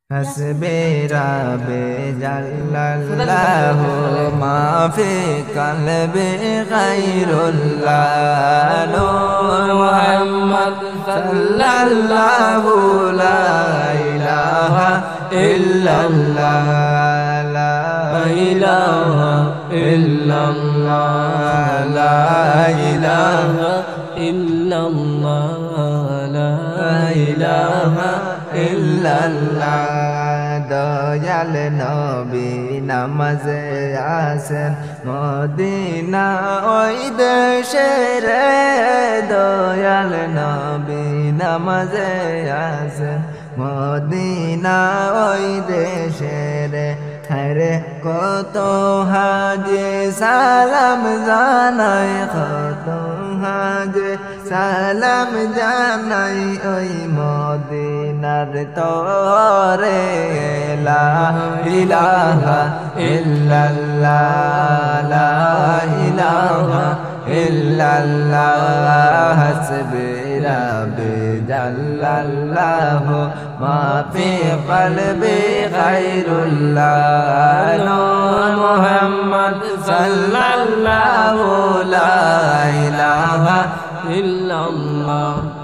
हस्बी रब्बी जल्लल्लाहु मा फी क़ल्बी ग़ैरुल्लाह नूर मुहम्मद सल्लल्लाहु ला इलाहा इल्लल्लाह ला इलाहा इल्लल्लाह ला इलाहा इल्लल्लाह ला इलाहा इल्लल्लाह दयाल नबी नामाज़े आसेन मदीना ओई देशे रे दयाल नबी नामाज़े आसेन मदीना ओई देशे रे हरे कत हाजी सालाम जानाई कत हाजी सालाम जानाई ओई मदीनार तोरे ला इलाहा इल्लल्लाह ला इलाहा इल्लल्लाह हस्बी रब्बी जल्लल्लाहु मा फी क़ल्बी ग़ैरुल्लाह नूर मुहम्मद सल्लल्लाहु ला इलाहा इल्लल्लाह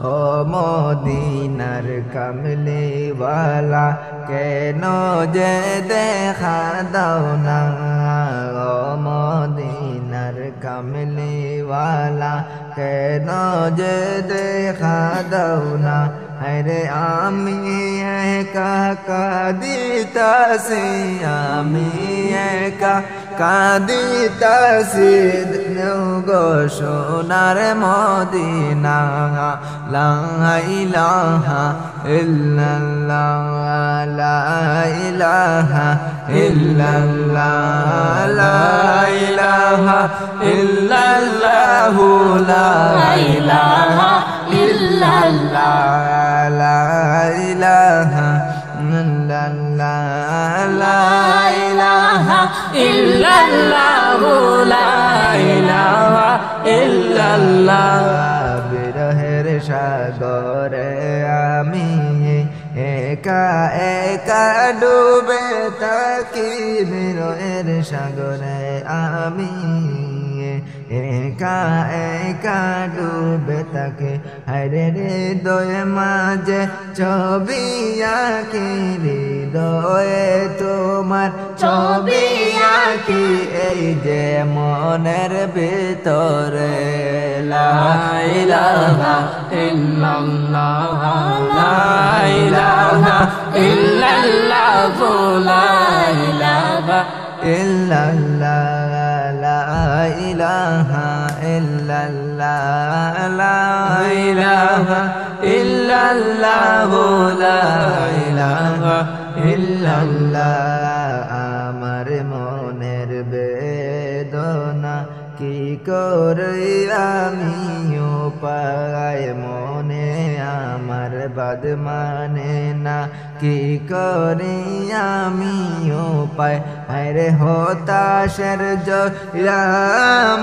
ओ मदीनार कमली वाला केनो जे देखा दाओ ना ओ मदीनार कमली वाला केनो जे देखा दाओ ना अरे आमी एका कादितासी आमी एका कादितासी गो सोनार मदीना ला इलाहा इल्लल्लाह ला इलाहा इल्लल्लाह ला इलाहा इल्लल्लाह ला इलाहा इल्लल्लाह ला इलाहा इल्लल्लाह ला इलाहा इल्लल्लाह ला इलाहा इल्लल्लाह बिरहेर सागरे आमी एका एका डूबे ताकि बिरहेर सागरे आमी एका एका डूबे ताके हरे हृदय माझे छवि आँखि हृदय तुम्हार छवि आँखि এই যে মনের ভিতরে লা ইলাহা ইল্লাল্লাহ লা ইলাহা ইল্লাল্লাহ লা ইলাহা ইল্লাল্লাহ লা ইলাহা ইল্লাল্লাহ লা ইলাহা ইল্লাল্লাহ লা ইলাহা ইল্লাল্লাহ আমার মনের বেদনা কি করে আমি উপায় মনে আমার বাদ মানে না কি করি আমি উপায় আরে হতাশের জয়লা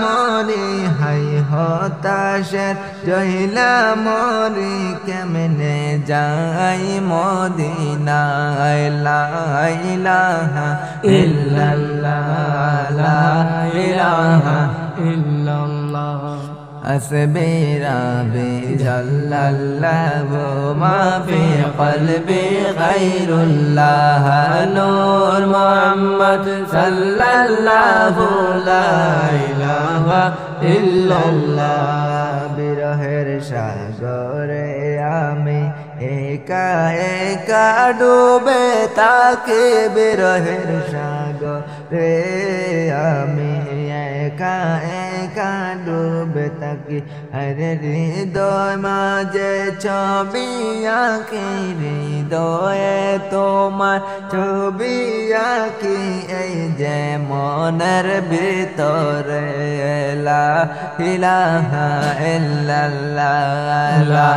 মরি হাই হতাশের জয়লা মরি কেমনে যাই মদিনায় লা ইলাহা ইল্লাল্লাহ লা ইলাহা ইল্লাল্লাহ हस्बी रब्बी जल्लल्लाहु मा फी क़ल्बी ग़ैरुल्लाह नूर मुहम्मद सल्लल्लाहु ला इलाहा इल्लल्लाह बिरहेर सागरे आमी एका एका डूबे ताके बिरहेर सागरे आमी एका एका डूबे ताके हरे हृदय माझे छवि आँखि हृदय তোমার ছবি আঁকি এই যে মনের ভিতরে লা ইলাহা ইল্লাল্লাহ লা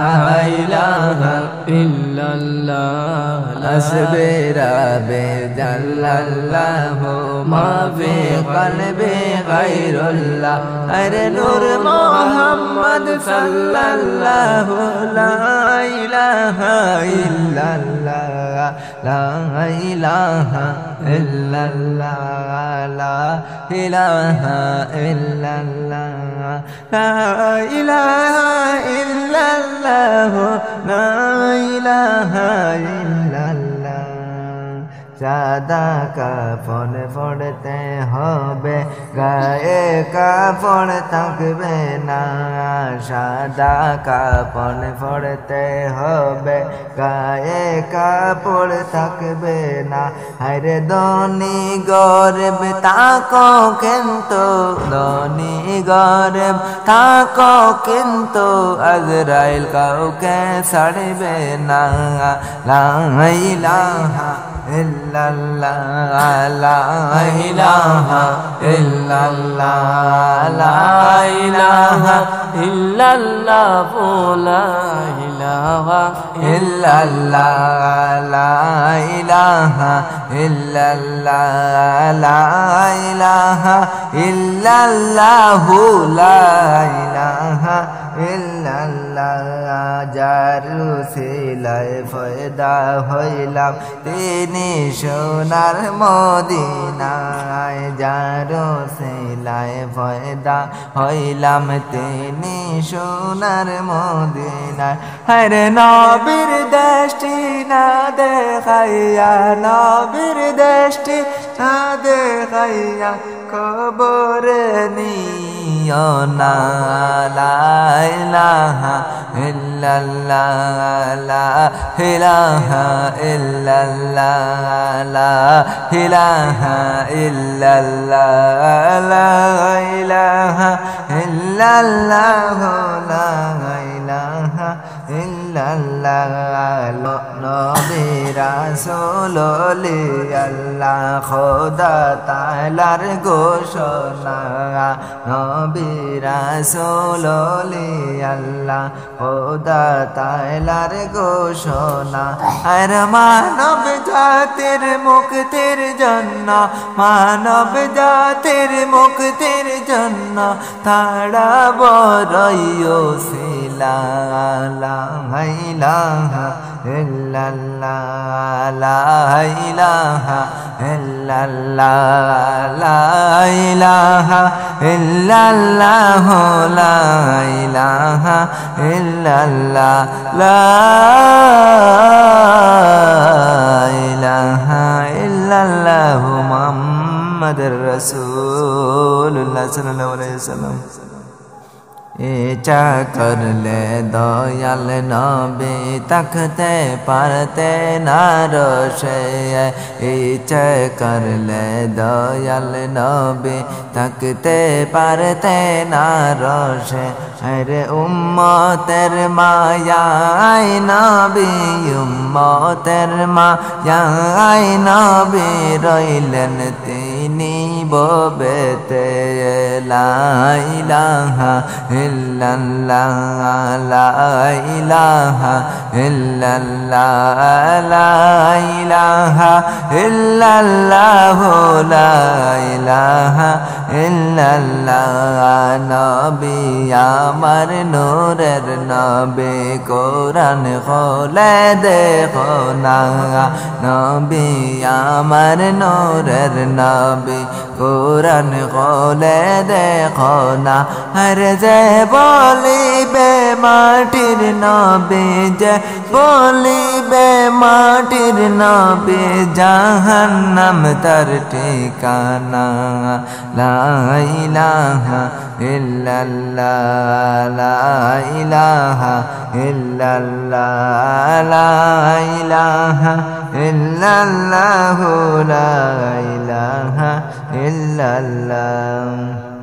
ইলাহা ইল্লাল্লাহ হস্বি রব্বি জাল্লাল্লাহু মা ফি কলবি গায়রুল্লাহ আরে নূর মুহাম্মদ মুহাম্মদ সাল্লাল্লাহু লা ইলাহা ইল্লাল্লাহ লা ইলাহা ইল্লাল্লাহ লা ইলাহা ইল্লাল্লাহ লা ইলাহা ইল্লাল্লাহ লা ইলাহা ইল্লাল্লাহ সাদা কাফন পড়তে হবে গায়ে কাপড় থাকবে না সাদা কাফন পড়তে হবে গায়ে কাপড় থাকবে না আরে ধনী গরিব তাকো কিন্তু ধনী গরিব তাকো কিন্তু আজরাইল কাউকে ছাড়বে না লা ইলাহা illallah la ilaha illallah la ilaha illallah la ilaha illallah la ilaha illallah la ilaha illallah la ilaha illallah jaru silai fayda hoilam তিনি সোনার মদিনায় যারো সিলায় ফয়দা হইলাম তিনি সোনার মদিনায় হরে নবীর দৃষ্টি না দেখাইয়া নবীর দৃষ্টি না দেখাইয়া খবরে নিও না লা ইলাহা ইল্লাল্লাহ লা ইলাহা ইল্লাল্লাহ লা ইলাহা ইল্লাল্লাহ লা ইলাহা ইল্লাল্লাহ লা ইলাহা ইল্লাল্লাহ নবী রাসূল আল্লাহ খোদা তাআলার ঘোষণা নবী রাসূল আল্লাহ খোদা তাআলার ঘোষণা আর মানব জাতির মুক্তির জন্য মানব জাতির মুক্তির জন্য তারা বড়ই ওসিলা লা ইলাহা illallah la ilaha illallah la ilaha illallah la ilaha illallah la ilaha illallah muhammadur rasulullah sallallahu alaihi wasallam এটা করলে দয়াল নবী তাকতে পারতে না রোশে এটা করলে দয়াল নবী তাকতে পারতে না রোশে আরে উম্মতের মায়ায় নবী উম্মতের মায়ায় নবী রইলেন তিনি ববেতে লা ইলাহা illallah la ilaha illallah la ilaha illallah la ilaha illallah nabi amar nurer nabi quran khole dekho na nabi amar nurer nabi quran khole dekho na har যে বলিবে মাটির নবী যে বলিবে মাটির নবী জাহান্নাম তার ঠিকানা লা ইলাহা ইল্লাল্লাহ লা ইলাহা ইল্লাল্লাহ লা ইলাহা ইল্লাল্লাহ লা ইলাহা ইল্লাল্লাহ